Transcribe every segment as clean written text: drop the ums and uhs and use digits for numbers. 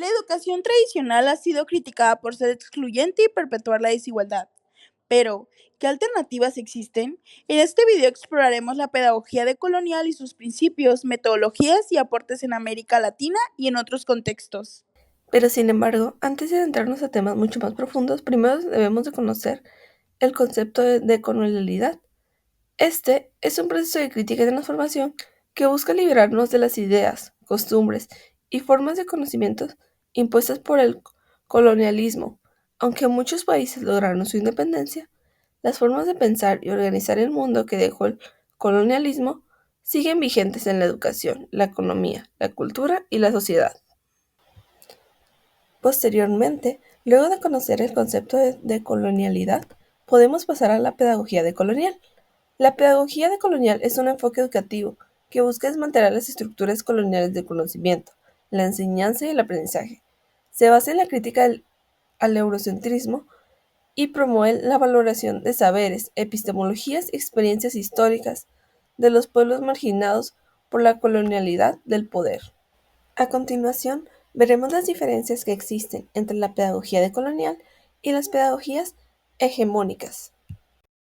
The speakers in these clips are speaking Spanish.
La educación tradicional ha sido criticada por ser excluyente y perpetuar la desigualdad. Pero, ¿qué alternativas existen? En este video exploraremos la pedagogía decolonial y sus principios, metodologías y aportes en América Latina y en otros contextos. Pero sin embargo, antes de adentrarnos a temas mucho más profundos, primero debemos de conocer el concepto de decolonialidad. Este es un proceso de crítica y transformación que busca liberarnos de las ideas, costumbres y formas de conocimiento impuestas por el colonialismo. Aunque muchos países lograron su independencia, las formas de pensar y organizar el mundo que dejó el colonialismo siguen vigentes en la educación, la economía, la cultura y la sociedad. Posteriormente, luego de conocer el concepto de colonialidad, podemos pasar a la pedagogía decolonial. La pedagogía decolonial es un enfoque educativo que busca desmantelar las estructuras coloniales del conocimiento, la enseñanza y el aprendizaje. Se basa en la crítica al eurocentrismo y promueve la valoración de saberes, epistemologías y experiencias históricas de los pueblos marginados por la colonialidad del poder. A continuación, veremos las diferencias que existen entre la pedagogía decolonial y las pedagogías hegemónicas.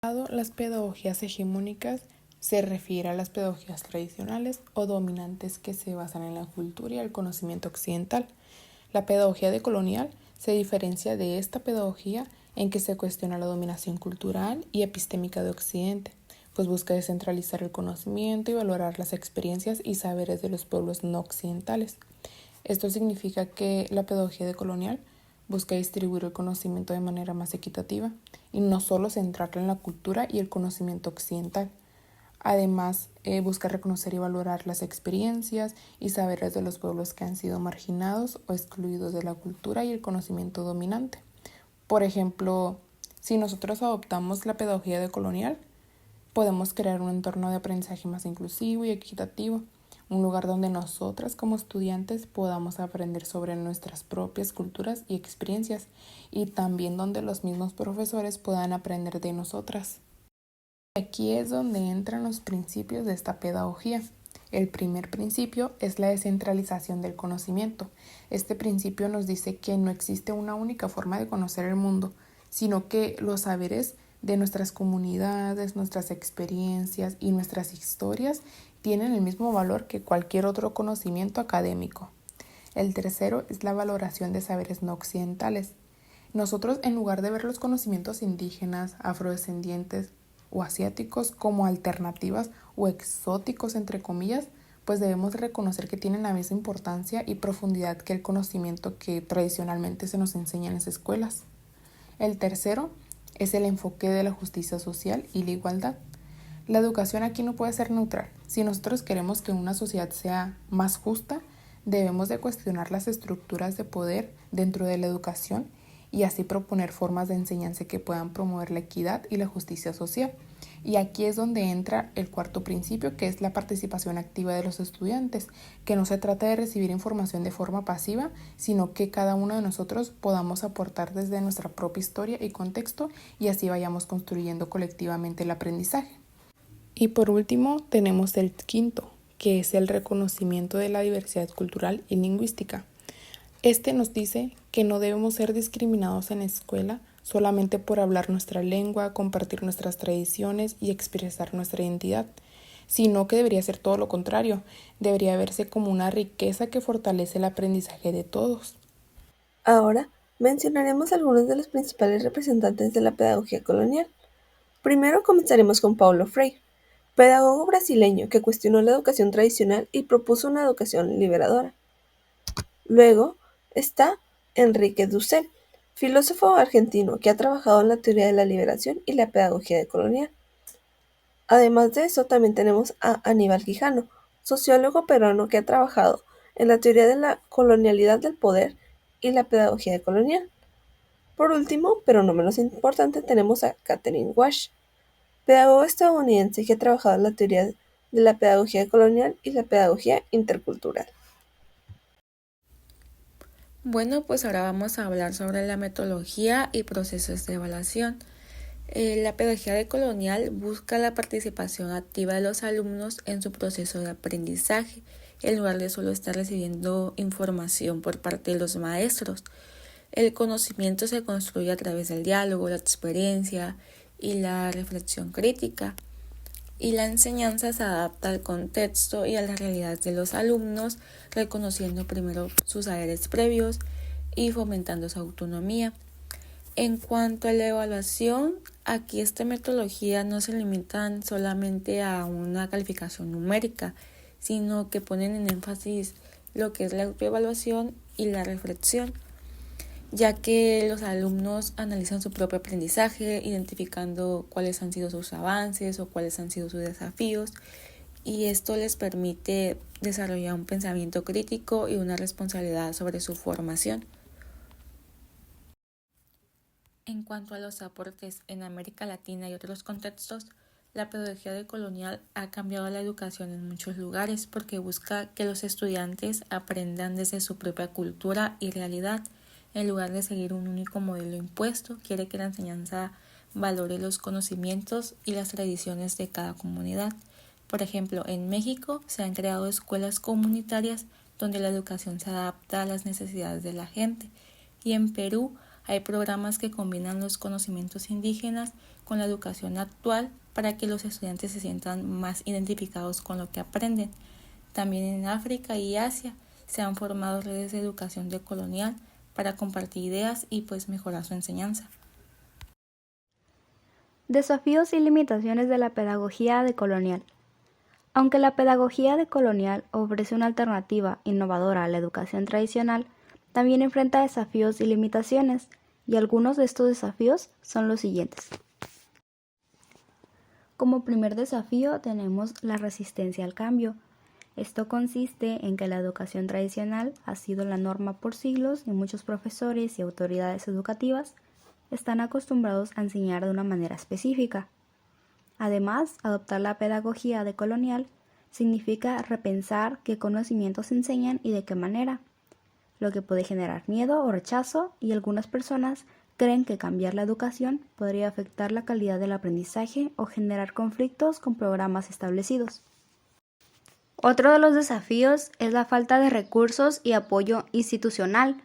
Las pedagogías hegemónicas se refiere a las pedagogías tradicionales o dominantes que se basan en la cultura y el conocimiento occidental. La pedagogía decolonial se diferencia de esta pedagogía en que se cuestiona la dominación cultural y epistémica de Occidente, pues busca descentralizar el conocimiento y valorar las experiencias y saberes de los pueblos no occidentales. Esto significa que la pedagogía decolonial busca distribuir el conocimiento de manera más equitativa y no solo centrarla en la cultura y el conocimiento occidental. Además, busca reconocer y valorar las experiencias y saberes de los pueblos que han sido marginados o excluidos de la cultura y el conocimiento dominante. Por ejemplo, si nosotros adoptamos la pedagogía decolonial, podemos crear un entorno de aprendizaje más inclusivo y equitativo, un lugar donde nosotras como estudiantes podamos aprender sobre nuestras propias culturas y experiencias y también donde los mismos profesores puedan aprender de nosotras. Aquí es donde entran los principios de esta pedagogía. El primer principio es la descentralización del conocimiento. Este principio nos dice que no existe una única forma de conocer el mundo, sino que los saberes de nuestras comunidades, nuestras experiencias y nuestras historias tienen el mismo valor que cualquier otro conocimiento académico. El tercero es la valoración de saberes no occidentales. Nosotros, en lugar de ver los conocimientos indígenas, afrodescendientes o asiáticos como alternativas o exóticos, entre comillas, pues debemos reconocer que tienen la misma importancia y profundidad que el conocimiento que tradicionalmente se nos enseña en las escuelas. El tercero es el enfoque de la justicia social y la igualdad. La educación aquí no puede ser neutral. Si nosotros queremos que una sociedad sea más justa, debemos de cuestionar las estructuras de poder dentro de la educación y así proponer formas de enseñanza que puedan promover la equidad y la justicia social. Y aquí es donde entra el cuarto principio, que es la participación activa de los estudiantes, que no se trata de recibir información de forma pasiva, sino que cada uno de nosotros podamos aportar desde nuestra propia historia y contexto y así vayamos construyendo colectivamente el aprendizaje. Y por último, tenemos el quinto, que es el reconocimiento de la diversidad cultural y lingüística. Este nos dice que no debemos ser discriminados en la escuela solamente por hablar nuestra lengua, compartir nuestras tradiciones y expresar nuestra identidad, sino que debería ser todo lo contrario, debería verse como una riqueza que fortalece el aprendizaje de todos. Ahora mencionaremos algunos de los principales representantes de la pedagogía colonial. Primero comenzaremos con Paulo Freire, pedagogo brasileño que cuestionó la educación tradicional y propuso una educación liberadora. Luego está Enrique Dussel, filósofo argentino que ha trabajado en la teoría de la liberación y la pedagogía decolonial. Además de eso, también tenemos a Aníbal Quijano, sociólogo peruano que ha trabajado en la teoría de la colonialidad del poder y la pedagogía decolonial. Por último, pero no menos importante, tenemos a Katherine Wash, pedagoga estadounidense que ha trabajado en la teoría de la pedagogía decolonial y la pedagogía intercultural. Bueno, pues ahora vamos a hablar sobre la metodología y procesos de evaluación. La pedagogía decolonial busca la participación activa de los alumnos en su proceso de aprendizaje en lugar de solo estar recibiendo información por parte de los maestros. El conocimiento se construye a través del diálogo, la experiencia y la reflexión crítica. Y la enseñanza se adapta al contexto y a la realidad de los alumnos, reconociendo primero sus saberes previos y fomentando su autonomía. En cuanto a la evaluación, aquí esta metodología no se limitan solamente a una calificación numérica, sino que ponen en énfasis lo que es la autoevaluación y la reflexión, ya que los alumnos analizan su propio aprendizaje, identificando cuáles han sido sus avances o cuáles han sido sus desafíos, y esto les permite desarrollar un pensamiento crítico y una responsabilidad sobre su formación. En cuanto a los aportes en América Latina y otros contextos, la pedagogía decolonial ha cambiado la educación en muchos lugares porque busca que los estudiantes aprendan desde su propia cultura y realidad, en lugar de seguir un único modelo impuesto. Quiere que la enseñanza valore los conocimientos y las tradiciones de cada comunidad. Por ejemplo, en México se han creado escuelas comunitarias donde la educación se adapta a las necesidades de la gente, y en Perú hay programas que combinan los conocimientos indígenas con la educación actual para que los estudiantes se sientan más identificados con lo que aprenden. También en África y Asia se han formado redes de educación decolonial para compartir ideas y mejorar su enseñanza. Desafíos y limitaciones de la pedagogía decolonial. Aunque la pedagogía decolonial ofrece una alternativa innovadora a la educación tradicional, también enfrenta desafíos y limitaciones, y algunos de estos desafíos son los siguientes. Como primer desafío tenemos la resistencia al cambio. Esto consiste en que la educación tradicional ha sido la norma por siglos y muchos profesores y autoridades educativas están acostumbrados a enseñar de una manera específica. Además, adoptar la pedagogía decolonial significa repensar qué conocimientos se enseñan y de qué manera, lo que puede generar miedo o rechazo, y algunas personas creen que cambiar la educación podría afectar la calidad del aprendizaje o generar conflictos con programas establecidos. Otro de los desafíos es la falta de recursos y apoyo institucional.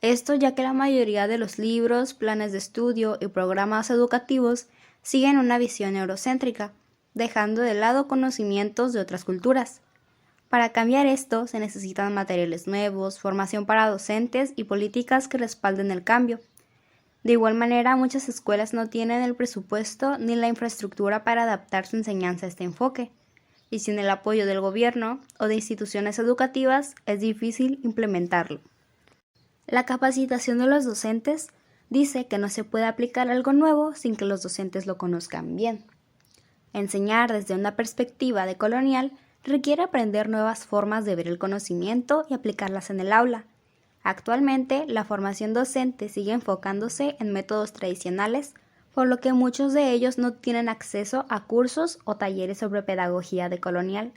Esto ya que la mayoría de los libros, planes de estudio y programas educativos siguen una visión eurocéntrica, dejando de lado conocimientos de otras culturas. Para cambiar esto se necesitan materiales nuevos, formación para docentes y políticas que respalden el cambio. De igual manera, muchas escuelas no tienen el presupuesto ni la infraestructura para adaptar su enseñanza a este enfoque, y sin el apoyo del gobierno o de instituciones educativas es difícil implementarlo. La capacitación de los docentes dice que no se puede aplicar algo nuevo sin que los docentes lo conozcan bien. Enseñar desde una perspectiva decolonial requiere aprender nuevas formas de ver el conocimiento y aplicarlas en el aula. Actualmente, la formación docente sigue enfocándose en métodos tradicionales, por lo que muchos de ellos no tienen acceso a cursos o talleres sobre pedagogía decolonial.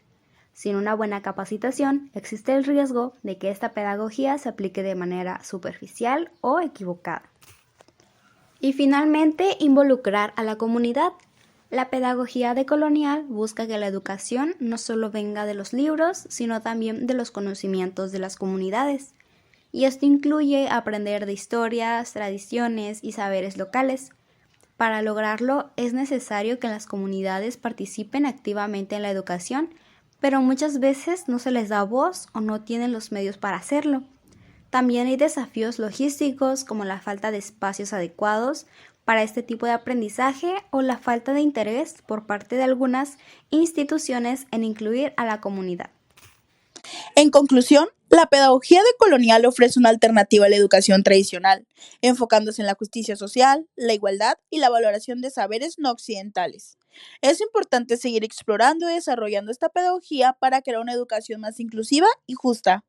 Sin una buena capacitación, existe el riesgo de que esta pedagogía se aplique de manera superficial o equivocada. Y finalmente, involucrar a la comunidad. La pedagogía decolonial busca que la educación no solo venga de los libros, sino también de los conocimientos de las comunidades. Y esto incluye aprender de historias, tradiciones y saberes locales. Para lograrlo es necesario que las comunidades participen activamente en la educación, pero muchas veces no se les da voz o no tienen los medios para hacerlo. También hay desafíos logísticos como la falta de espacios adecuados para este tipo de aprendizaje o la falta de interés por parte de algunas instituciones en incluir a la comunidad. En conclusión, la pedagogía decolonial ofrece una alternativa a la educación tradicional, enfocándose en la justicia social, la igualdad y la valoración de saberes no occidentales. Es importante seguir explorando y desarrollando esta pedagogía para crear una educación más inclusiva y justa.